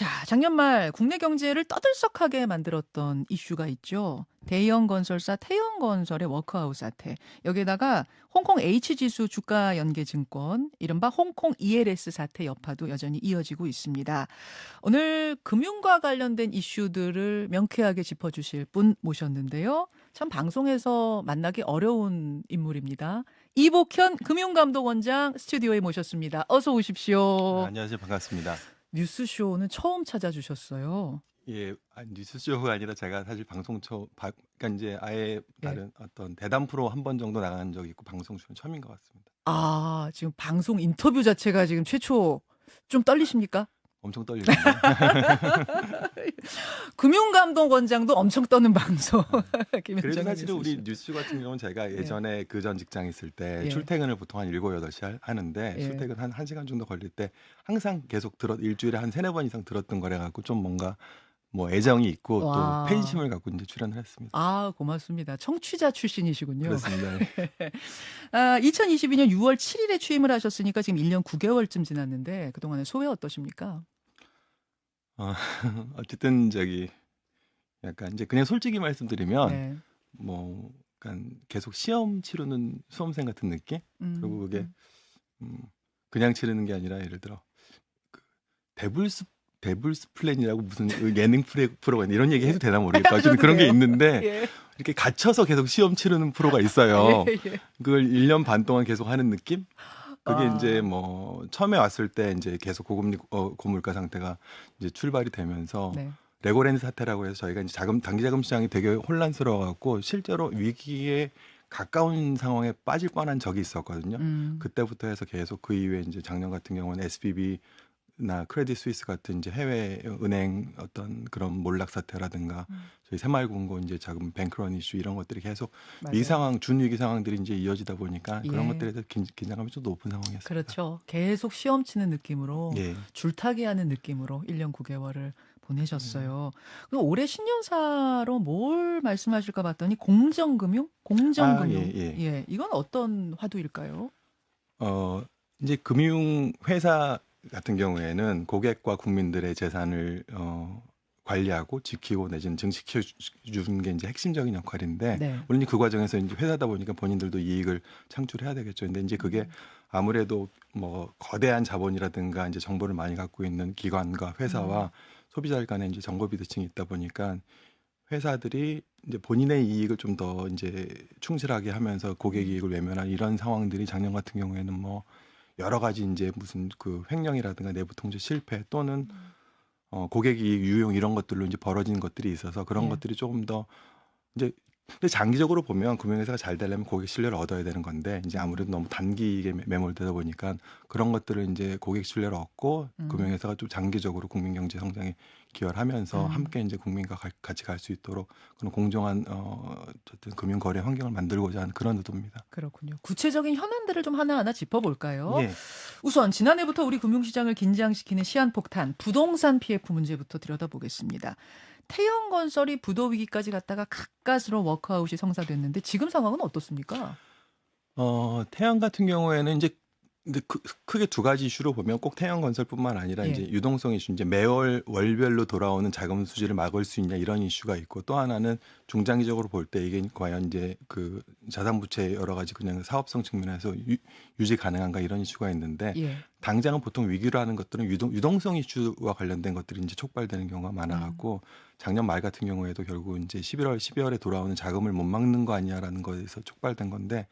자, 작년 말 국내 경제를 떠들썩하게 만들었던 이슈가 있죠. 대형 건설사 태형건설의 워크아웃 사태. 여기에다가 홍콩 H지수 주가 연계 증권, 이른바 홍콩 ELS 사태 여파도 여전히 이어지고 있습니다. 오늘 금융과 관련된 이슈들을 명쾌하게 짚어주실 분 모셨는데요. 참 방송에서 만나기 어려운 인물입니다. 이복현 금융감독원장 스튜디오에 모셨습니다. 어서 오십시오. 안녕하세요. 반갑습니다. 뉴스쇼는 처음 찾아주셨어요. 예, 뉴스쇼가 아니라 제가 사실 그러니까 이제 아예 예. 다른 어떤 대담 프로 한 번 정도 나간 적이 있고 방송쇼는 처음인 것 같습니다. 아, 지금 방송 인터뷰 자체가 지금 최초 좀 떨리십니까? 엄청 떨리는데. 금융감독원장도 엄청 떠는 방송. 그래도 사실은 우리 뉴스쇼 같은 경우는 제가 예전에 그 전 직장 있을 때 예. 출퇴근을 보통 한 7, 8시 하는데 예. 출퇴근 한 1시간 정도 걸릴 때 항상 계속 일주일에 한 3-4번 이상 들었던 거래 갖고 좀 뭔가 뭐 애정이 있고 와. 또 팬심을 갖고 이제 출연을 했습니다. 아, 고맙습니다. 청취자 출신이시군요. 그렇습니다. 2022년 6월 7일에 취임을 하셨으니까 지금 1년 9개월쯤 지났는데 그동안의 소회 어떠십니까? 어쨌든 약간 이제 그냥 솔직히 말씀드리면 네. 뭐 약간 계속 시험 치르는 수험생 같은 느낌? 그리고 그게 그냥 치르는 게 아니라 예를 들어 그 데블스 플랜이라고 무슨 예능 프로가 있는데 이런 얘기 해도 되나 모르겠다. 어쨌든 그런 게 있는데 예. 이렇게 갇혀서 계속 시험 치르는 프로가 있어요. 예, 예. 그걸 1년 반 동안 계속 하는 느낌? 그게 아. 이제 뭐 처음에 왔을 때 이제 계속 고금리 고물가 상태가 이제 출발이 되면서 네. 레고랜드 사태라고 해서 저희가 이제 단기자금 시장이 되게 혼란스러워 갖고 실제로 위기에 가까운 상황에 빠질 뻔한 적이 있었거든요. 그때부터 해서 계속 그 이후에 이제 작년 같은 경우는 SBB나 크레딧 스위스 같은 이제 해외 은행 어떤 그런 몰락 사태라든가 저희 새마을금고 이제 자금 뱅크런 이슈 이런 것들이 계속 맞아요. 위기 상황, 준위기 상황들이 이제 이어지다 보니까 그런 예. 것들에 대해서 긴장감이 좀 높은 상황이었습니다. 그렇죠. 계속 시험 치는 느낌으로 예. 줄타기 하는 느낌으로 1년 9개월을 보내셨어요. 그럼 올해 신년사로 뭘 말씀하실까 봤더니 공정금융? 공정금융. 예. 이건 어떤 화두일까요? 이제 금융 회사 같은 경우에는 고객과 국민들의 재산을 관리하고 지키고 내지는 증식해 주는 게 이제 핵심적인 역할인데 네. 물론 그 과정에서 이제 회사다 보니까 본인들도 이익을 창출해야 되겠죠. 근데 이제 그게 아무래도 뭐 거대한 자본이라든가 이제 정보를 많이 갖고 있는 기관과 회사와 소비자 간에 이제 정보 비대칭이 있다 보니까 회사들이 이제 본인의 이익을 좀 더 이제 충실하게 하면서 고객 이익을 외면한 이런 상황들이 작년 같은 경우에는 뭐 여러 가지 이제 무슨 그 횡령이라든가 내부 통제 실패 또는 고객 이익 유용 이런 것들로 이제 벌어진 것들이 있어서 그런 예. 것들이 조금 더 이제 근데 장기적으로 보면 금융회사가 잘 되려면 고객 신뢰를 얻어야 되는 건데 이제 아무래도 너무 단기에 매몰되다 보니까 그런 것들을 이제 고객 신뢰를 얻고 금융회사가 좀 장기적으로 국민 경제 성장에 기여를 하면서 함께 이제 국민과 같이 갈 수 있도록 그런 공정한 어쨌든 금융 거래 환경을 만들고자 하는 그런 의도입니다. 그렇군요. 구체적인 현안들을 좀 하나하나 짚어볼까요? 예. 우선 지난해부터 우리 금융시장을 긴장시키는 시한폭탄, 부동산 PF 문제부터 들여다보겠습니다. 태형건설이 부도 위기까지 갔다가 가까스로 워크아웃이 성사됐는데 지금 상황은 어떻습니까? 태양 같은 경우에는 이제 근데 크게 두 가지 이슈로 보면 꼭 태양건설뿐만 아니라 예. 이제 유동성 이슈, 이제 매월 월별로 돌아오는 자금 수지를 막을 수 있냐 이런 이슈가 있고 또 하나는 중장기적으로 볼 때 이게 과연 이제 그 자산부채 여러 가지 그냥 사업성 측면에서 유지 가능한가 이런 이슈가 있는데 예. 당장은 보통 위기로 하는 것들은 유동성 이슈와 관련된 것들이 이제 촉발되는 경우가 많아갖고 작년 말 같은 경우에도 결국 이제 11월, 12월에 돌아오는 자금을 못 막는 거 아니냐라는 거에서 촉발된 건데.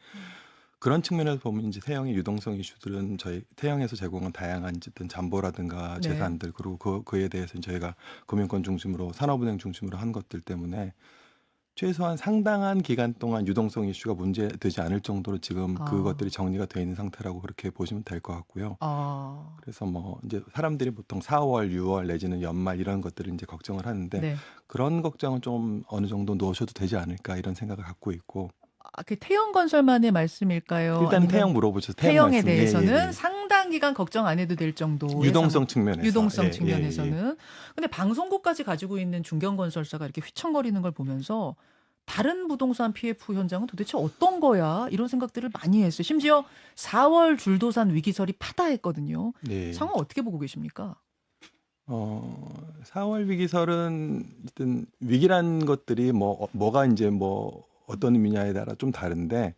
그런 측면에서 보면 이제 태형의 유동성 이슈들은 저희 태형에서 제공한 다양한 어쨌든 잠보라든가 네. 재산들 그리고 그에 대해서 저희가 금융권 중심으로 산업은행 중심으로 한 것들 때문에 최소한 상당한 기간 동안 유동성 이슈가 문제되지 않을 정도로 지금 그것들이 정리가 되어 있는 상태라고 그렇게 보시면 될 것 같고요. 그래서 뭐 이제 사람들이 보통 4월, 6월 내지는 연말 이런 것들을 이제 걱정을 하는데 네. 그런 걱정은 좀 어느 정도 놓으셔도 되지 않을까 이런 생각을 갖고 있고. 그 태형건설만의 말씀일까요? 일단 아니면 태형 물어보셔서 태형에 말씀. 대해서는 상당 기간 걱정 안 해도 될 정도의 유동성 측면에서. 유동성 측면에서는. 근데 방송국까지 가지고 있는 중견건설사가 이렇게 휘청거리는 걸 보면서 다른 부동산 PF 현장은 도대체 어떤 거야? 이런 생각들을 많이 했어요. 심지어 4월 줄도산 위기설이 파다했거든요. 네. 상황 어떻게 보고 계십니까? 4월 위기설은 일단 위기란 것들이 뭐가 이제 뭐 어떤 의미냐에 따라 좀 다른데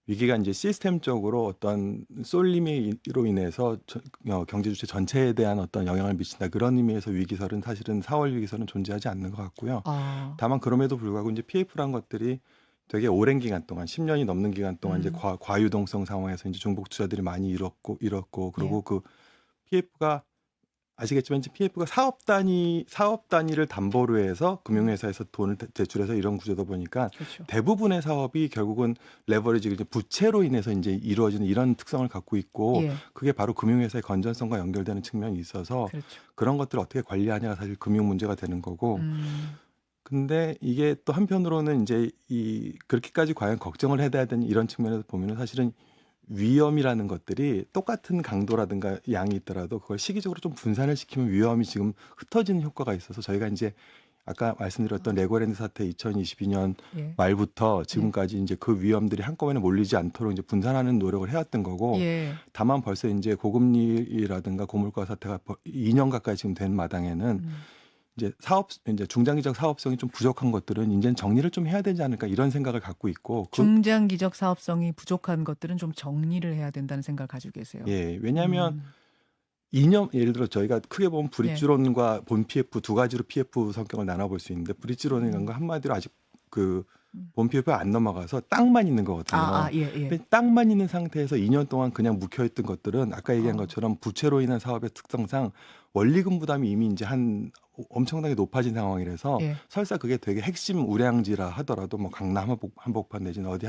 위기가 이제 시스템적으로 어떤 쏠림으로 인해서 경제 주체 전체에 대한 어떤 영향을 미친다 그런 의미에서 위기설은 사실은 4월 위기설은 존재하지 않는 것 같고요. 아, 다만 그럼에도 불구하고 이제 PF란 것들이 되게 오랜 기간 동안 10년이 넘는 기간 동안 이제 과유동성 상황에서 이제 중복 투자들이 많이 잃었고 예, 그리고 그 PF가 아시겠지만 이제 PF가 사업 단위를 담보로 해서 금융회사에서 돈을 대출해서 이런 구조다 보니까 그렇죠. 대부분의 사업이 결국은 레버리지 이제 부채로 인해서 이제 이루어지는 이런 특성을 갖고 있고 예, 그게 바로 금융회사의 건전성과 연결되는 측면이 있어서 그렇죠. 그런 것들을 어떻게 관리하냐가 사실 금융 문제가 되는 거고 음, 근데 이게 또 한편으로는 이제 그렇게까지 과연 걱정을 해야 되는 이런 측면에서 보면은 사실은 위험이라는 것들이 똑같은 강도라든가 양이 있더라도 그걸 시기적으로 좀 분산을 시키면 위험이 지금 흩어지는 효과가 있어서 저희가 이제 아까 말씀드렸던 레고랜드 사태 2022년 예, 말부터 지금까지 이제 그 위험들이 한꺼번에 몰리지 않도록 이제 분산하는 노력을 해왔던 거고 예, 다만 벌써 이제 고금리라든가 고물가 사태가 2년 가까이 지금 된 마당에는 이제 중장기적 사업성이 좀 부족한 것들은 이제는 정리를 좀 해야 되지 않을까 이런 생각을 갖고 있고 중장기적 사업성이 부족한 것들은 좀 정리를 해야 된다는 생각을 가지고 계세요. 예, 왜냐하면 음, 2년 예를 들어 저희가 크게 보면 예, 브릿지론과 본 PF 두 가지로 PF 성격을 나눠볼 수 있는데 브릿지론이라는 건 한마디로 아직 그 음. 본 PF가 안 넘어가서 땅만 있는 거거든요. 예, 예. 근데 땅만 있는 상태에서 2년 동안 그냥 묵혀있던 것들은 아까 얘기한 어. 것처럼 부채로 인한 사업의 특성상 원리금 부담이 이미 이제 한 엄청나게 높아진 상황이라서 예. 설사 그게 되게 핵심 우량지라 하더라도 뭐 강남 한복판 내지는 어디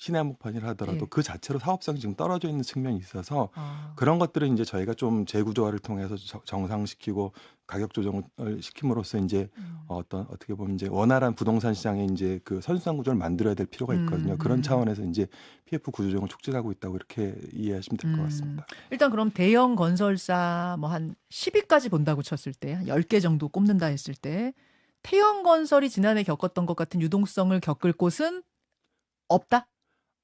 시내 한복판이라 하더라도 예. 그 자체로 사업성이 지금 떨어져 있는 측면이 있어서 아, 그런 것들은 이제 저희가 좀 재구조화를 통해서 정상시키고 가격 조정을 시킴으로써 이제 어떻게 보면 이제 원활한 부동산 시장에 이제 그 선순환 구조를 만들어야 될 필요가 있거든요. 그런 차원에서 이제 PF 구조조정을 촉진하고 있다고 이렇게 이해하시면 될 것 같습니다. 일단 그럼 대형 건설사 뭐 한 10위까지 본다고 쳤을 때, 한 10개 정도 꼽는다 했을 때, 태형 건설이 지난해 겪었던 것 같은 유동성을 겪을 곳은 없다?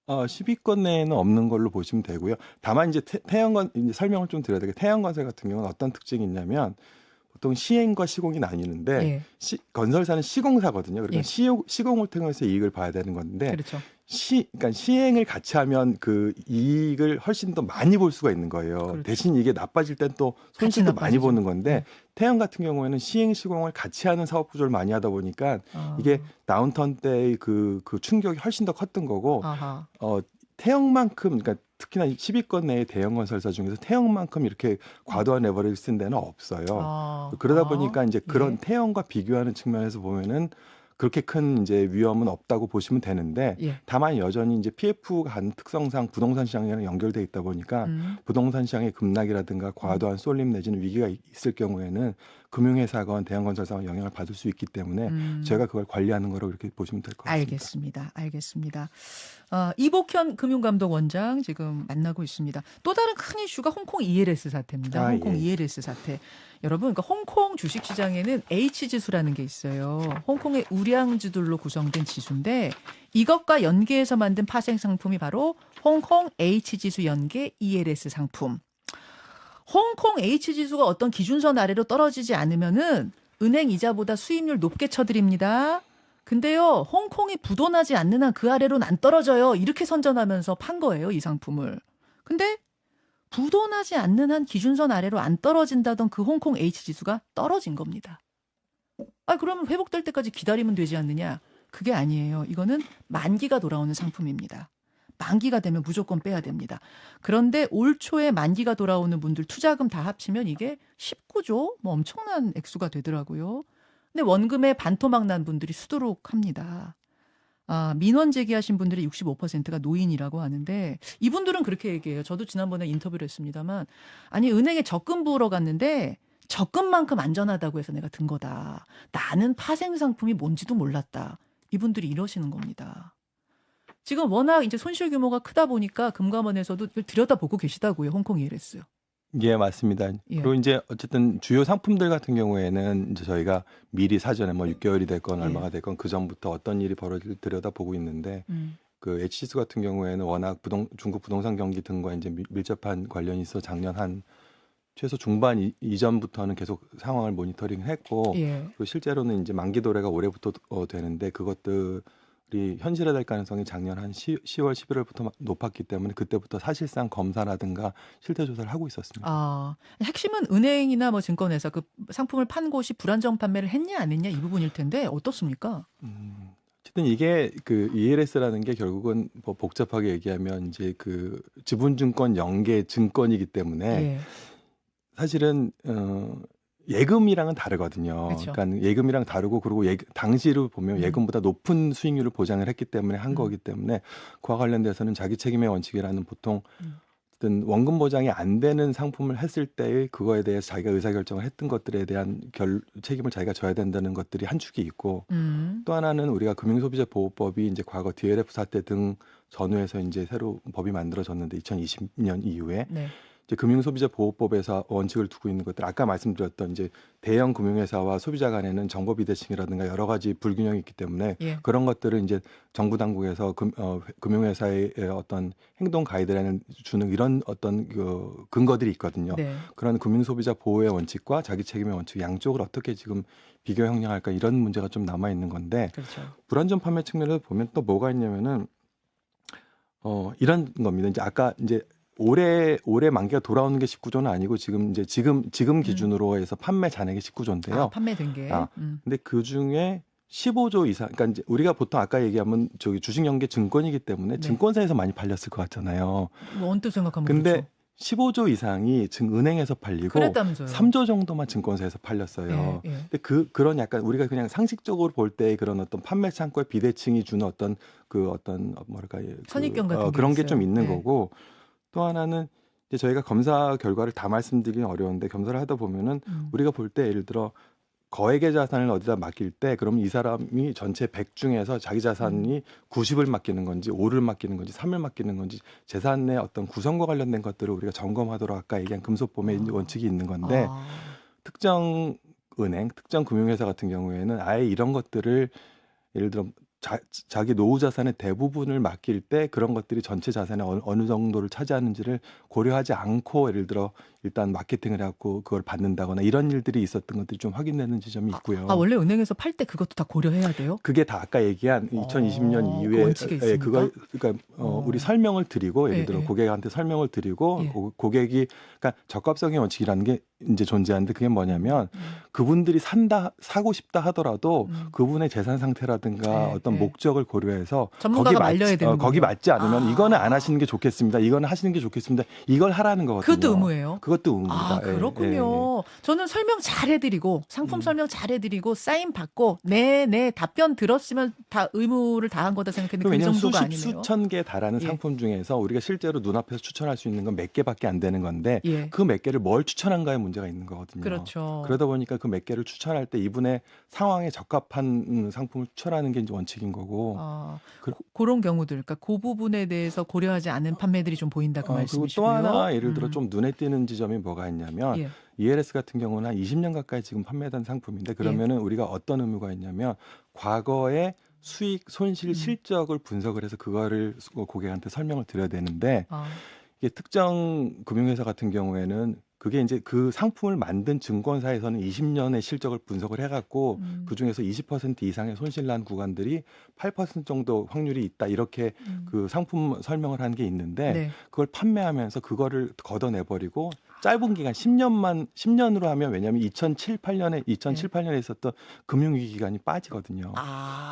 10위권 내에는 없는 걸로 보시면 되고요. 다만 이제 이제 설명을 좀 드려야 되겠 태양건설 같은 경우는 어떤 특징이 있냐면 보통 시행과 시공이 나뉘는데 예. 건설사는 시공사거든요. 그러니까 예. 시공을 통해서 이익을 봐야 되는 건데 그렇죠. 그러니까 시행을 같이 하면 그 이익을 훨씬 더 많이 볼 수가 있는 거예요. 그렇죠. 대신 이게 나빠질 땐 또 같이 손실도 많이 나빠지죠. 보는 건데 네. 태양 같은 경우에는 시행 시공을 같이 하는 사업 구조를 많이 하다 보니까 이게 다운턴 때의 그 충격이 훨씬 더 컸던 거고 아하. 태형만큼 그러니까 특히나 10위권 내의 대형 건설사 중에서 태형만큼 이렇게 과도한 레버리지를 쓴 데는 없어요. 그러다 보니까 이제 그런 예. 태형과 비교하는 측면에서 보면은 그렇게 큰 이제 위험은 없다고 보시면 되는데 예. 다만 여전히 이제 PF가 한 특성상 부동산 시장이랑 연결돼 있다 보니까 부동산 시장의 급락이라든가 과도한 쏠림 내지는 위기가 있을 경우에는 금융회사건 대형건설사건 영향을 받을 수 있기 때문에 제가 그걸 관리하는 거라고 이렇게 보시면 될 것 같습니다. 알겠습니다. 이복현 금융감독원장 지금 만나고 있습니다. 또 다른 큰 이슈가 홍콩 ELS 사태입니다. 홍콩 예. ELS 사태. 여러분, 그러니까 홍콩 주식시장에는 H지수라는 게 있어요. 홍콩의 우량주들로 구성된 지수인데 이것과 연계해서 만든 파생 상품이 바로 홍콩 H지수 연계 ELS 상품. 홍콩 H지수가 어떤 기준선 아래로 떨어지지 않으면은 은행 이자보다 수익률 높게 쳐드립니다. 근데요, 홍콩이 부도나지 않는 한 그 아래로는 안 떨어져요. 이렇게 선전하면서 판 거예요, 이 상품을. 근데 부도나지 않는 한 기준선 아래로 안 떨어진다던 그 홍콩 H지수가 떨어진 겁니다. 그러면 회복될 때까지 기다리면 되지 않느냐? 그게 아니에요. 이거는 만기가 돌아오는 상품입니다. 만기가 되면 무조건 빼야 됩니다. 그런데 올 초에 만기가 돌아오는 분들 투자금 다 합치면 이게 19조? 뭐 엄청난 액수가 되더라고요. 근데 원금에 반토막 난 분들이 수두룩합니다. 민원 제기하신 분들의 65%가 노인이라고 하는데 이분들은 그렇게 얘기해요. 저도 지난번에 인터뷰를 했습니다만 아니 은행에 적금 부으러 갔는데 적금만큼 안전하다고 해서 내가 든 거다. 나는 파생 상품이 뭔지도 몰랐다. 이분들이 이러시는 겁니다. 지금 워낙 이제 손실 규모가 크다 보니까 금감원에서도 들여다보고 계시다고요. 홍콩 ELS. 예, 맞습니다. 예. 그리고 이제 어쨌든 주요 상품들 같은 경우에는 이제 저희가 미리 사전에 뭐 6개월이 됐건 예. 얼마가 됐건 그 전부터 어떤 일이 벌어질 들여다보고 있는데 그 H지수 같은 경우에는 워낙 중국 부동산 경기 등과 이제 밀접한 관련이 있어 작년 한 최소 중반 이전부터는 계속 상황을 모니터링했고 예. 그리고 실제로는 이제 만기 도래가 올해부터 되는데 그것들이 현실화될 가능성이 작년 한 10월, 11월부터 높았기 때문에 그때부터 사실상 검사라든가 실태 조사를 하고 있었습니다. 아, 핵심은 은행이나 뭐 증권회사 그 상품을 판 곳이 불안정 판매를 했냐 안 했냐 이 부분일 텐데 어떻습니까? 어쨌든 이게 그 ELS라는 게 결국은 뭐 복잡하게 얘기하면 이제 그 지분증권 연계 증권이기 때문에 예. 사실은 예금이랑은 다르거든요. 그렇죠. 그러니까 예금이랑 다르고 그리고 당시로 보면 예금보다 높은 수익률을 보장을 했기 때문에 한 거기 때문에 그와 관련돼서는 자기 책임의 원칙이라는 보통 어떤 원금 보장이 안 되는 상품을 했을 때의 그거에 대해서 자기가 의사결정을 했던 것들에 대한 책임을 자기가 져야 된다는 것들이 한 축이 있고 또 하나는 우리가 금융소비자보호법이 이제 과거 DLF 사태 등 전후에서 이제 새로 법이 만들어졌는데 2020년 이후에 네. 이제 금융소비자보호법에서 원칙을 두고 있는 것들 아까 말씀드렸던 이제 대형 금융회사와 소비자 간에는 정보 비대칭이라든가 여러 가지 불균형이 있기 때문에 예. 그런 것들을 이제 정부 당국에서 금융회사의 어떤 행동 가이드라인을 주는 이런 어떤 그 근거들이 있거든요. 네. 그런 금융소비자 보호의 원칙과 자기 책임의 원칙 양쪽을 어떻게 지금 비교 형량할까 이런 문제가 좀 남아 있는 건데 그렇죠. 불안전 판매 측면에서 보면 또 뭐가 있냐면은 이런 겁니다. 이제 아까 이제 올해 만기가 돌아오는 게 19조는 아니고 지금 기준으로 해서 판매 잔액이 19조인데요. 아, 판매된 게. 근데 그 중에 15조 이상, 그러니까 이제 우리가 보통 아까 얘기하면 저기 주식 연계 증권이기 때문에 네. 증권사에서 많이 팔렸을 것 같잖아요. 뭐 언뜻 생각하면 근데 그렇죠. 15조 이상이 은행에서 팔리고 그랬다면서요. 3조 정도만 증권사에서 팔렸어요. 예, 예. 근데 그런 약간 우리가 그냥 상식적으로 볼 때 그런 어떤 판매 창구의 비대칭이 주는 어떤 뭐랄까 선입견 같은 게 그런 게 좀 있어요. 있는 네. 거고 또 하나는 이제 저희가 검사 결과를 다 말씀드리긴 어려운데 검사를 하다 보면은 우리가 볼 때 예를 들어 거액의 자산을 어디다 맡길 때 그럼 이 사람이 전체 100 중에서 자기 자산이 90을 맡기는 건지 5를 맡기는 건지 3을 맡기는 건지 재산의 어떤 구성과 관련된 것들을 우리가 점검하도록 아까 얘기한 금소법의 원칙이 있는 건데 특정 은행, 특정 금융회사 같은 경우에는 아예 이런 것들을 예를 들어 자기 노후 자산의 대부분을 맡길 때 그런 것들이 전체 자산의 어느 정도를 차지하는지를 고려하지 않고 예를 들어 일단 마케팅을 해갖고 그걸 받는다거나 이런 일들이 있었던 것들이 좀 확인되는 지점이 있고요. 아, 원래 은행에서 팔 때 그것도 다 고려해야 돼요? 그게 다 아까 얘기한 2020년 그 이후에 원칙에 있습니까? 그러니까 우리 설명을 드리고 예를 들어 예. 고객한테 설명을 드리고 예. 고객이 그러니까 적합성의 원칙이라는 게 이제 존재하는데 그게 뭐냐면 그분들이 사고 싶다 하더라도 그분의 재산 상태라든가 어떤 목적을 고려해서 전문가가 말려야 되는 거기 맞지 않으면 이거는 안 하시는 게 좋겠습니다. 이거는 하시는 게 좋겠습니다. 이걸 하라는 거거든요. 그것도 의무예요? 그것도 의무입니다. 아, 그렇군요. 저는 설명 잘 해드리고 상품 설명 잘 해드리고 사인 받고 네 답변 들었으면 다 의무를 다한 거다 생각했는데 그 왜냐하면 정도가 아니네요. 수천 개 달하는 예. 상품 중에서 우리가 실제로 눈앞에서 추천할 수 있는 건 몇 개밖에 안 되는 건데 예. 그 몇 개를 뭘 추천한가에 문제가 있는 거거든요. 그렇죠. 그러다 보니까 그 몇 개를 추천할 때 이분의 상황에 적합한 상품을 추천하는 게 이제 원칙인 거고. 그런 경우들, 그러니까 그 부분에 대해서 고려하지 않은 판매들이 좀 보인다 그 그리고 말씀이시고요. 또 하나 예를 들어 좀 눈에 띄는 지점이 뭐가 있냐면 예. ELS 같은 경우는 한 20년 가까이 지금 판매된 상품인데 그러면은 우리가 어떤 의무가 있냐면 과거의 수익, 손실, 실적을 분석을 해서 그거를 고객한테 설명을 드려야 되는데 이게 특정 금융회사 같은 경우에는 그게 이제 그 상품을 만든 증권사에서는 20년의 실적을 분석을 해갖고 그 중에서 20% 이상의 손실 난 구간들이 8% 정도 확률이 있다 이렇게 그 상품 설명을 하는 게 있는데 네. 그걸 판매하면서 그거를 걷어내버리고 짧은 기간 10년으로 하면 왜냐하면 2007, 8년에 있었던 금융위기 기간이 빠지거든요.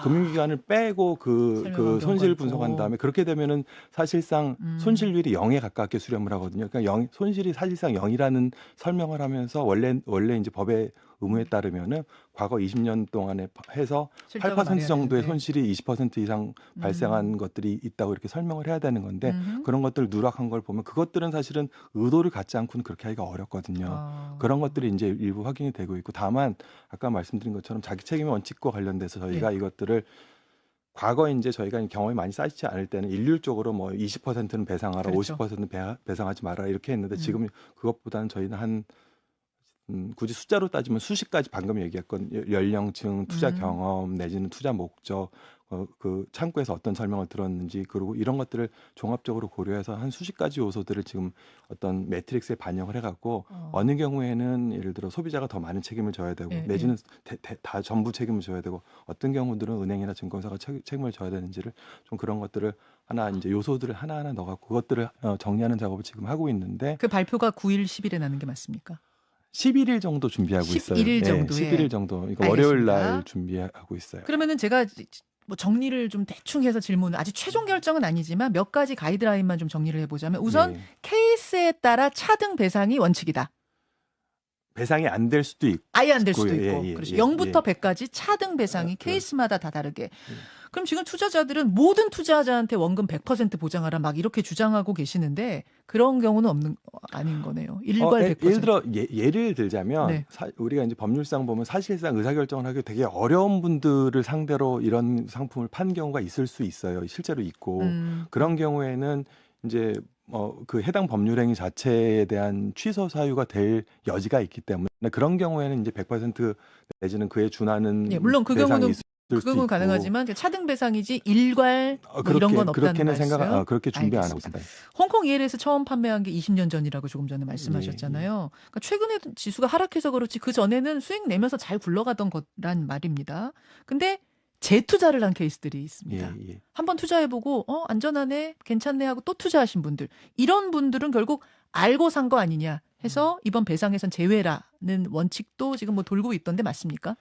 금융기간을 빼고 그 손실을 분석한 다음에 그렇게 되면은 사실상 손실률이 0에 가깝게 수렴을 하거든요. 그러니까 손실이 사실상 0이라는 설명을 하면서 원래 이제 법의 의무에 따르면은 과거 20년 동안에 해서 8% 정도의 손실이 20% 이상 발생한 것들이 있다고 이렇게 설명을 해야 되는 건데 그런 것들 누락한 걸 보면 그것들은 사실은 의도를 갖지 않고는 그렇게 하기가 어렵거든요. 그런 것들이 이제 일부 확인이 되고 있고 다만 아까 말씀드린 것처럼 자기 책임의 원칙과 관련돼서 저희가 이것들을 과거에 이제 저희가 경험이 많이 쌓이지 않을 때는 일률적으로 뭐 20%는 배상하라, 그렇죠. 50%는 배상하지 마라 이렇게 했는데 지금 그것보다는 저희는 한 굳이 숫자로 따지면 수십 가지 방금 얘기했건 연령층, 투자 경험 내지는 투자 목적 그 창구에서 어떤 설명을 들었는지 그리고 이런 것들을 종합적으로 고려해서 한 수십 가지 요소들을 지금 어떤 매트릭스에 반영을 해갖고 어느 경우에는 예를 들어 소비자가 더 많은 책임을 져야 되고 예, 예. 내지는 다 전부 책임을 져야 되고 어떤 경우들은 은행이나 증권사가 책임을 져야 되는지를 좀 그런 것들을 하나 이제 요소들을 하나하나 넣어갖고 그것들을 정리하는 작업을 지금 하고 있는데 그 발표가 9일, 10일에 나는 게 맞습니까? 11일 정도 준비하고 있어요. 11일 예, 정도에. 11일 정도. 이거 월요일 알겠습니다. 날 준비하고 있어요. 그러면은 제가 뭐 정리를 좀 대충 해서 질문을 아직 최종 결정은 아니지만 몇 가지 가이드라인만 좀 정리를 해보자면 우선 예. 케이스에 따라 차등 배상이 원칙이다. 배상이 안 될 수도 있고 아예 안 될 수도 예, 있고. 예, 그렇죠. 예, 0부터 예. 100까지 차등 배상이 그렇- 케이스마다 다 다르게. 그럼 지금 투자자들은 모든 투자자한테 원금 100% 보장하라 막 이렇게 주장하고 계시는데 그런 경우는 아닌 거네요. 일괄 100%. 예를 들어 예를 들자면 네. 우리가 이제 법률상 보면 사실상 의사결정을 하기 되게 어려운 분들을 상대로 이런 상품을 판 경우가 있을 수 있어요. 실제로 있고 그런 경우에는 이제 그 해당 법률행위 자체에 대한 취소 사유가 될 여지가 있기 때문에 그런 경우에는 이제 100% 내지는 그에 준하는 예, 물론 그 배상이 경우는 있을 그 수도 경우는 있고. 가능하지만 차등 배상이지 일괄 뭐 이런 건 없다는 그렇게는 말씀. 그렇게 준비 안 하고 알겠습니다. 있습니다. 홍콩 EL에서 처음 판매한 게 20년 전이라고 조금 전에 말씀하셨잖아요. 그러니까 최근에 지수가 하락해서 그렇지 그 전에는 수익 내면서 잘 굴러가던 거란 말입니다. 근데 재투자를 한 케이스들이 있습니다. 예. 한번 투자해보고 안전하네, 괜찮네 하고 또 투자하신 분들. 이런 분들은 결국 알고 산 거 아니냐 해서 이번 배상에선 제외라는 원칙도 지금 뭐 돌고 있던데 맞습니까?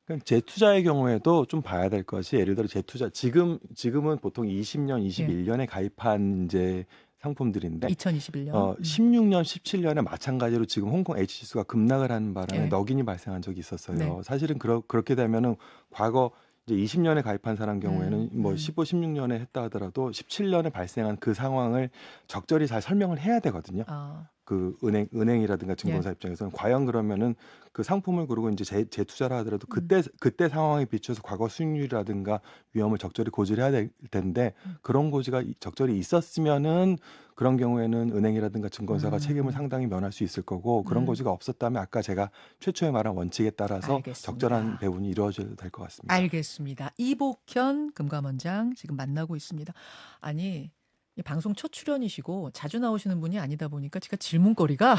그러니까 재투자의 경우에도 좀 봐야 될 것이 예를 들어 재투자 지금은 보통 20년, 21년에 가입한 이제 상품들인데 2021년. 16년, 17년에 마찬가지로 지금 홍콩 H 지수가 급락을 하는 바람에 예. 넉인이 발생한 적이 있었어요. 네. 사실은 그렇게 되면은 과거 이제 20년에 가입한 사람 경우에는 뭐 15, 16년에 했다 하더라도 17년에 발생한 그 상황을 적절히 잘 설명을 해야 되거든요. 아, 그 은행이라든가 증권사 입장에서는 과연 그러면은 그 상품을 그리고 이제 재투자를 하더라도 그때 상황에 비춰서 과거 수익률이라든가 위험을 적절히 고지를 해야 될 텐데 그런 고지가 적절히 있었으면은 그런 경우에는 은행이라든가 증권사가 책임을 상당히 면할 수 있을 거고 그런 고지가 없었다면 아까 제가 최초에 말한 원칙에 따라서 알겠습니다. 적절한 배분이 이루어져야 될 것 같습니다. 알겠습니다. 이복현 금감원장 지금 만나고 있습니다. 아니, 이 방송 첫 출연이시고 자주 나오시는 분이 아니다 보니까 제가 질문거리가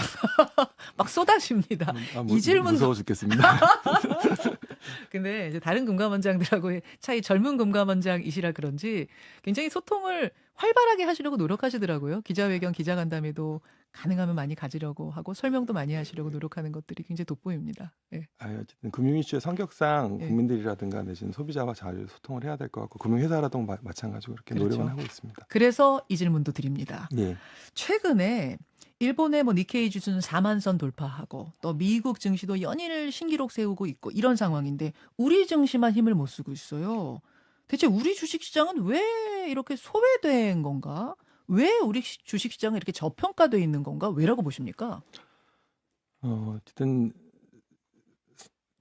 막 쏟아집니다. 이 질문도 무서워 죽겠습니다. 근데 이제 다른 금감원장들하고의 차이 젊은 금감원장이시라 그런지 굉장히 소통을 활발하게 하시려고 노력하시더라고요. 기자회견, 기자간담회도 가능하면 많이 가지려고 하고 설명도 많이 하시려고 노력하는 것들이 굉장히 돋보입니다. 예. 어쨌든 금융 이슈의 성격상 예. 국민들이라든가 내지는 소비자와 잘 소통을 해야 될 것 같고 금융회사라도 마찬가지로 그렇게 그렇죠. 노력은 하고 있습니다. 그래서 이 질문도 드립니다. 예. 최근에 일본의 뭐 니케이 지수는 4만 선 돌파하고 또 미국 증시도 연일 신기록 세우고 있고 이런 상황인데 우리 증시만 힘을 못 쓰고 있어요. 대체 우리 주식시장은 왜 이렇게 소외된 건가? 왜 우리 주식시장은 이렇게 저평가돼 있는 건가? 왜라고 보십니까? 어쨌든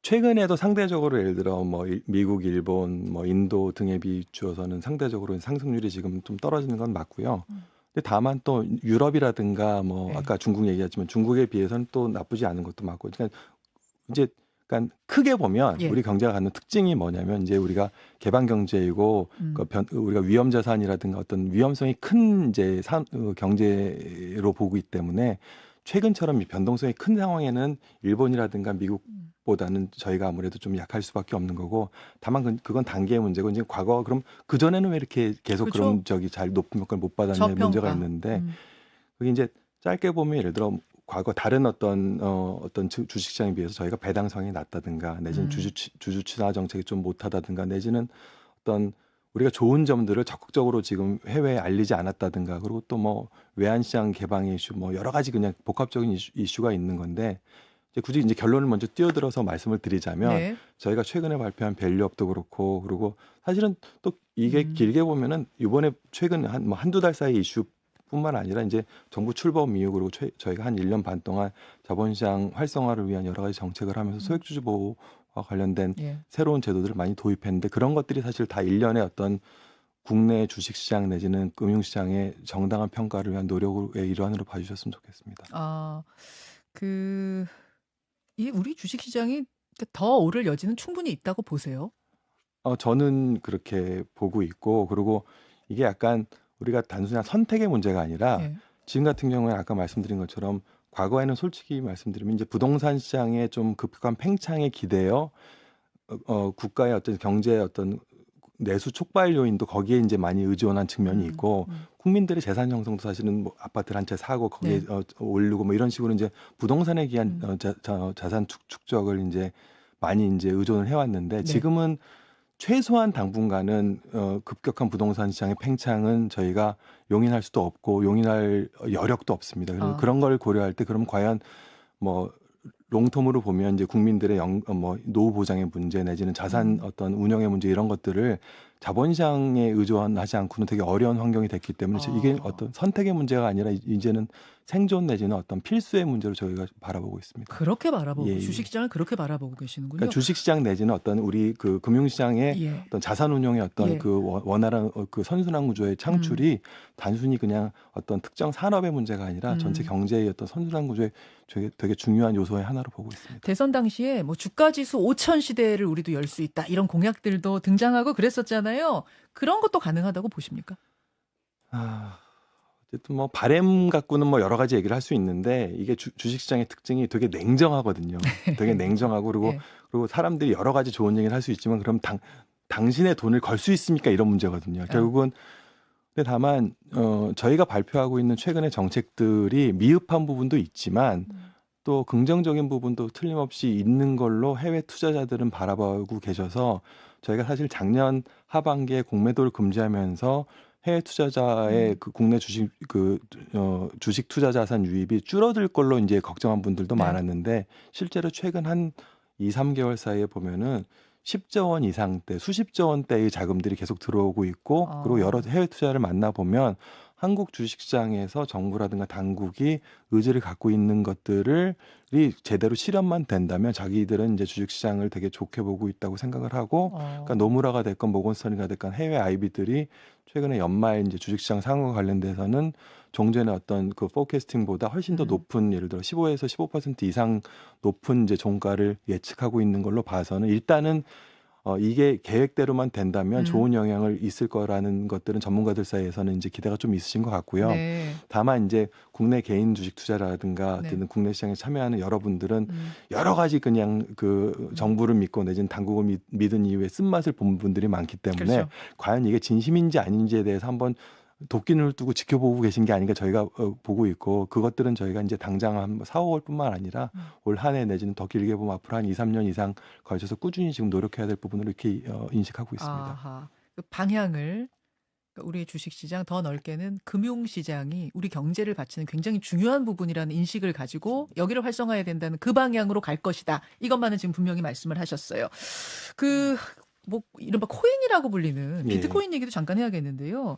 최근에도 상대적으로 예를 들어 뭐 미국, 일본, 뭐 인도 등에 비추어서는 상대적으로 상승률이 지금 좀 떨어지는 건 맞고요. 근데 다만 또 유럽이라든가 뭐 네. 아까 중국 얘기했지만 중국에 비해서는 또 나쁘지 않은 것도 맞고 그러니까 이제 그러니까 크게 보면 예. 우리 경제가 갖는 특징이 뭐냐면 이제 우리가 개방 경제이고 우리가 위험 자산이라든가 어떤 위험성이 큰 이제 경제로 보고 있기 때문에 최근처럼 이 변동성이 큰 상황에는 일본이라든가 미국보다는 저희가 아무래도 좀 약할 수밖에 없는 거고 다만 그건 단계의 문제고 이제 과거 그럼 그 전에는 왜 이렇게 계속 그렇죠. 그런 적이 잘 높은 평가를 못 받았냐 저평가. 문제가 있는데 그게 이제 짧게 보면 예를 들어 과거 다른 어떤 주식시장에 비해서 저희가 배당성이 낮다든가 내지는 주주 친화 정책이 좀 못하다든가 내지는 어떤 우리가 좋은 점들을 적극적으로 지금 해외에 알리지 않았다든가 그리고 또 뭐 외환시장 개방의 이슈 뭐 여러 가지 그냥 복합적인 이슈가 있는 건데 이제 굳이 이제 결론을 먼저 뛰어들어서 말씀을 드리자면 네. 저희가 최근에 발표한 밸류업도 그렇고 그리고 사실은 또 이게 길게 보면은 이번에 최근 한두 달 사이 이슈 뿐만 아니라 이제 정부 출범 이후 그리고 저희가 한 1년 반 동안 자본시장 활성화를 위한 여러 가지 정책을 하면서 소액주주 보호와 관련된 예. 새로운 제도들을 많이 도입했는데 그런 것들이 사실 다 일련의 어떤 국내 주식시장 내지는 금융시장의 정당한 평가를 위한 노력의 일환으로 봐주셨으면 좋겠습니다. 아, 이 우리 주식시장이 더 오를 여지는 충분히 있다고 보세요. 저는 그렇게 보고 있고 그리고 이게 약간 우리가 단순한 선택의 문제가 아니라 예. 지금 같은 경우에 아까 말씀드린 것처럼 과거에는 솔직히 말씀드리면 이제 부동산 시장의 좀 급격한 팽창에 기대어 국가의 어떤 경제의 어떤 내수 촉발 요인도 거기에 이제 많이 의존한 측면이 음. 있고 국민들의 재산 형성도 사실은 뭐 아파트를 한 채 사고 거기에 네. 오르고 뭐 이런 식으로 이제 부동산에 기한 음. 자산 축적을 이제 많이 이제 의존을 해왔는데 네. 지금은 최소한 당분간은 급격한 부동산 시장의 팽창은 저희가 용인할 수도 없고 용인할 여력도 없습니다. 그래서 아. 그런 걸 고려할 때 그럼 과연 뭐 롱텀으로 보면 이제 국민들의 뭐 노후 보장의 문제 내지는 자산 어떤 운영의 문제 이런 것들을 자본시장에 의존하지 않고는 되게 어려운 환경이 됐기 때문에 이게 아. 어떤 선택의 문제가 아니라 이제는 생존 내지는 어떤 필수의 문제로 저희가 바라보고 있습니다. 그렇게 바라보고 예, 예. 주식시장을 그렇게 바라보고 계시는군요. 그러니까 주식시장 내지는 어떤 우리 그 금융시장의 예. 어떤 자산 운용의 어떤 예. 그 원활한 그 선순환 구조의 창출이 단순히 그냥 어떤 특정 산업의 문제가 아니라 전체 경제의 어떤 선순환 구조의 되게 중요한 요소의 하나로 보고 있습니다. 대선 당시에 뭐 주가 지수 5천 시대를 우리도 열 수 있다 이런 공약들도 등장하고 그랬었잖아요. 그런 것도 가능하다고 보십니까? 어쨌든 뭐 바램 갖고는 뭐 여러 가지 얘기를 할 수 있는데 이게 주식시장의 특징이 되게 냉정하거든요. 되게 냉정하고 예. 그리고 사람들이 여러 가지 좋은 얘기를 할 수 있지만 그럼 당신의 돈을 걸 수 있습니까? 이런 문제거든요. 결국은 근데 다만 저희가 발표하고 있는 최근의 정책들이 미흡한 부분도 있지만 또 긍정적인 부분도 틀림없이 있는 걸로 해외 투자자들은 바라보고 계셔서 저희가 사실 작년 하반기에 공매도를 금지하면서 해외 투자자의 그 국내 주식 투자 자산 유입이 줄어들 걸로 이제 걱정한 분들도 네. 많았는데 실제로 최근 한 2, 3개월 사이에 보면은 10조 원 이상대, 수십조 원대의 자금들이 계속 들어오고 있고 그리고 여러 해외 투자를 만나 보면 한국 주식시장에서 정부라든가 당국이 의지를 갖고 있는 것들이 제대로 실현만 된다면 자기들은 이제 주식시장을 되게 좋게 보고 있다고 생각을 하고 그러니까 노무라가 됐건 모건스탠리가 됐건 해외 IB들이 최근에 연말 이제 주식시장 상황과 관련돼서는 종전의 어떤 그 포캐스팅보다 훨씬 더 높은 예를 들어 15에서 15% 이상 높은 이제 종가를 예측하고 있는 걸로 봐서는 일단은 이게 계획대로만 된다면 좋은 영향을 있을 거라는 것들은 전문가들 사이에서는 이제 기대가 좀 있으신 것 같고요. 네. 다만 이제 국내 개인 주식 투자라든가 네. 어떤 국내 시장에 참여하는 여러분들은 여러 가지 그냥 그 정부를 믿고 내지는 당국을 믿은 이후에 쓴맛을 본 분들이 많기 때문에 그렇죠. 과연 이게 진심인지 아닌지에 대해서 한번 도끼눈을 두고 지켜보고 계신 게 아닌가 저희가 보고 있고 그것들은 저희가 이제 당장 한 4, 5월뿐만 아니라 올 한 해 내지는 더 길게 보면 앞으로 한 2, 3년 이상 걸쳐서 꾸준히 지금 노력해야 될 부분으로 이렇게 인식하고 있습니다. 아하. 그 방향을 그러니까 우리 주식시장 더 넓게는 금융시장이 우리 경제를 받치는 굉장히 중요한 부분이라는 인식을 가지고 여기를 활성화해야 된다는 그 방향으로 갈 것이다. 이것만은 지금 분명히 말씀을 하셨어요. 뭐 이른바 코인이라고 불리는 예. 비트코인 얘기도 잠깐 해야겠는데요.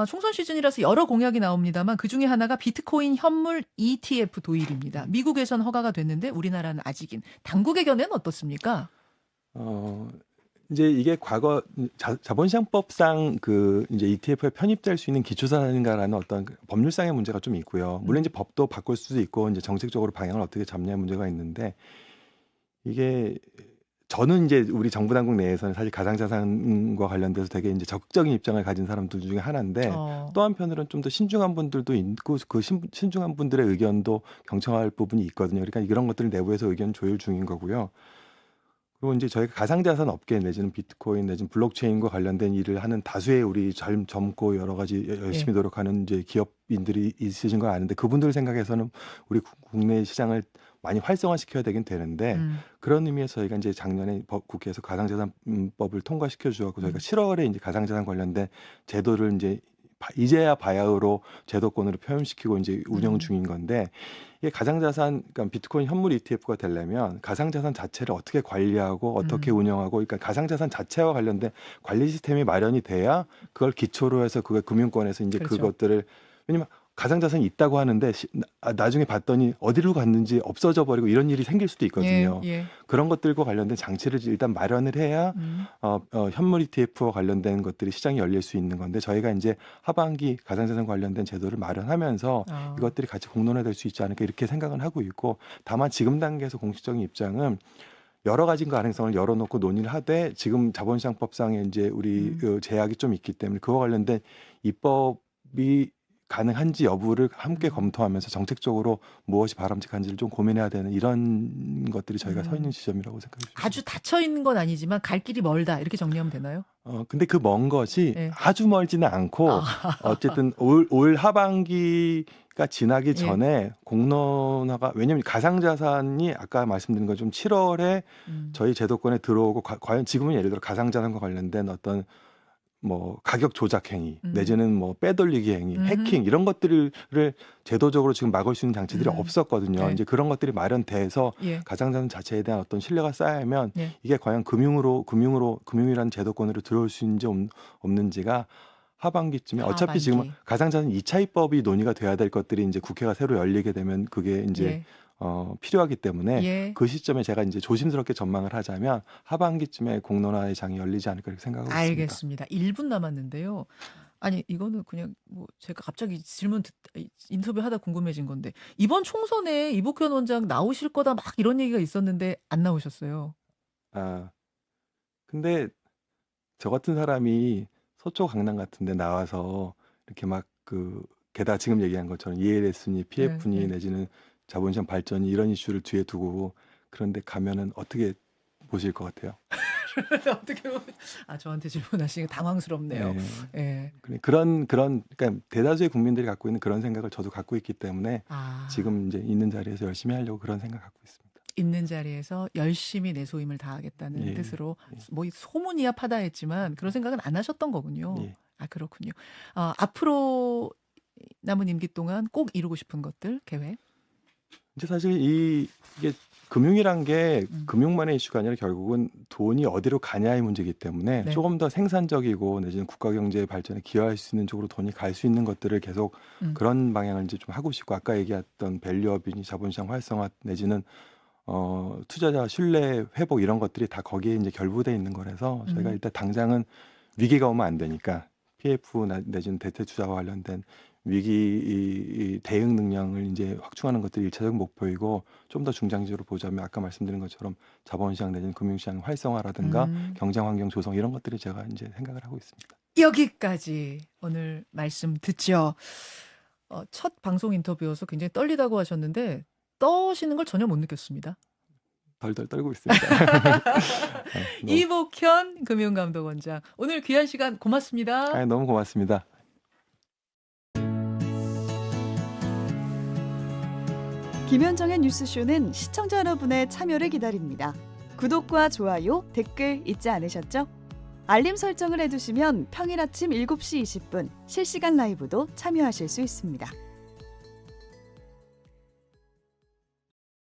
총선 시즌이라서 여러 공약이 나옵니다만 그중에 하나가 비트코인 현물 ETF 도입입니다. 미국에선 허가가 됐는데 우리나라는 아직인. 당국의 견해는 어떻습니까? 이제 이게 과거 자본시장법상 그 이제 ETF에 편입될 수 있는 기초자산인가라는 어떤 그 법률상의 문제가 좀 있고요. 물론 이제 법도 바꿀 수도 있고 이제 정책적으로 방향을 어떻게 잡냐의 문제가 있는데 이게 저는 이제 우리 정부 당국 내에서는 사실 가상자산과 관련돼서 되게 이제 적극적인 입장을 가진 사람들 중에 하나인데 또 한편으로는 좀 더 신중한 분들도 있고 그 신중한 분들의 의견도 경청할 부분이 있거든요. 그러니까 이런 것들을 내부에서 의견 조율 중인 거고요. 그리고 이제 저희가 가상자산 업계 내지는 비트코인 내지는 블록체인과 관련된 일을 하는 다수의 우리 젊고 여러 가지 열심히 노력하는 이제 기업인들이 있으신 걸 아는데 그분들 생각에서는 우리 국내 시장을 많이 활성화시켜야 되긴 되는데 그런 의미에서 저희가 이제 작년에 국회에서 가상자산법을 통과시켜 주었고 저희가 7월에 이제 가상자산 관련된 제도를 이제야 바야흐로 제도권으로 표현시키고 이제 운영 중인 건데 이게 가상자산, 그러니까 비트코인 현물 ETF가 되려면 가상자산 자체를 어떻게 관리하고 어떻게 운영하고, 그러니까 가상자산 자체와 관련된 관리 시스템이 마련이 돼야 그걸 기초로 해서 그걸 금융권에서 이제 그렇죠. 그것들을 왜냐면 가상자산이 있다고 하는데 나중에 봤더니 어디로 갔는지 없어져 버리고 이런 일이 생길 수도 있거든요. 예. 그런 것들과 관련된 장치를 일단 마련을 해야 현물 ETF와 관련된 것들이 시장이 열릴 수 있는 건데 저희가 이제 하반기 가상자산 관련된 제도를 마련하면서 이것들이 같이 공론화될 수 있지 않을까 이렇게 생각은 하고 있고 다만 지금 단계에서 공식적인 입장은 여러 가지 가능성을 열어놓고 논의를 하되 지금 자본시장법상에 이제 우리 제약이 좀 있기 때문에 그와 관련된 입법이 가능한지 여부를 함께 검토하면서 정책적으로 무엇이 바람직한지를 좀 고민해야 되는 이런 것들이 저희가 서 있는 지점이라고 생각합니다. 아주 닫혀 있는 건 아니지만 갈 길이 멀다 이렇게 정리하면 되나요? 근데 그 먼 것이 예. 아주 멀지는 않고 어쨌든 올 하반기가 지나기 예. 전에 공론화가 왜냐하면 가상자산이 아까 말씀드린 것좀 7월에 저희 제도권에 들어오고 과연 지금은 예를 들어 가상자산과 관련된 어떤 뭐 가격 조작 행위 내지는 뭐 빼돌리기 행위, 해킹 이런 것들을 제도적으로 지금 막을 수 있는 장치들이 없었거든요. 네. 이제 그런 것들이 마련돼서 예. 가상자산 자체에 대한 어떤 신뢰가 쌓이면 예. 이게 과연 금융이라는 제도권으로 들어올 수 있는지 없는지가 하반기쯤에 어차피 지금 가상자산 2차 입법이 논의가 돼야 될 것들이 이제 국회가 새로 열리게 되면 그게 이제 예. 필요하기 때문에 예. 그 시점에 제가 이제 조심스럽게 전망을 하자면 하반기쯤에 공론화의 장이 열리지 않을까 이렇게 생각하고 있습니다. 알겠습니다. 1분 남았는데요. 아니 이거는 그냥 뭐 제가 갑자기 인터뷰하다 궁금해진 건데 이번 총선에 이복현 원장 나오실 거다 막 이런 얘기가 있었는데 안 나오셨어요. 근데 저 같은 사람이 서초 강남 같은 데 나와서 이렇게 막 게다가 지금 얘기한 것처럼 ELS니 PF니 네. 내지는 자본시장 발전이 이런 이슈를 뒤에 두고 그런데 가면은 어떻게 보실 것 같아요? 어떻게 보면 저한테 질문하시는 게 당황스럽네요. 네. 예. 그러니까 대다수의 국민들이 갖고 있는 그런 생각을 저도 갖고 있기 때문에 지금 이제 있는 자리에서 열심히 하려고 그런 생각 갖고 있습니다. 있는 자리에서 열심히 내 소임을 다하겠다는 뜻으로 뭐 소문이야 파다했지만 그런 생각은 안 하셨던 거군요. 예. 그렇군요. 앞으로 남은 임기 동안 꼭 이루고 싶은 것들 계획? 이제 사실 이게 금융이란 게 금융만의 이슈가 아니라 결국은 돈이 어디로 가냐의 문제이기 때문에 네. 조금 더 생산적이고 내지는 국가 경제 발전에 기여할 수 있는 쪽으로 돈이 갈 수 있는 것들을 계속 그런 방향을 이제 좀 하고 싶고 아까 얘기했던 밸류업이니 자본시장 활성화 내지는 투자자 신뢰 회복 이런 것들이 다 거기에 이제 결부돼 있는 거라서 저희가 일단 당장은 위기가 오면 안 되니까 PF 내지는 대체 투자와 관련된 위기 대응 능력을 이제 확충하는 것들이 일차적 목표이고 좀 더 중장기적으로 보자면 아까 말씀드린 것처럼 자본시장 내지는 금융시장 활성화라든가 경쟁 환경 조성 이런 것들이 제가 이제 생각을 하고 있습니다. 여기까지 오늘 말씀 듣죠. 첫 방송 인터뷰여서 굉장히 떨리다고 하셨는데 떠시는 걸 전혀 못 느꼈습니다. 덜덜 떨고 있습니다. 이복현 금융감독원장 오늘 귀한 시간 고맙습니다. 너무 고맙습니다. 김현정의 뉴스쇼는 시청자 여러분의 참여를 기다립니다. 구독과 좋아요, 댓글 잊지 않으셨죠? 알림 설정을 해두시면 평일 아침 7시 20분 실시간 라이브도 참여하실 수 있습니다.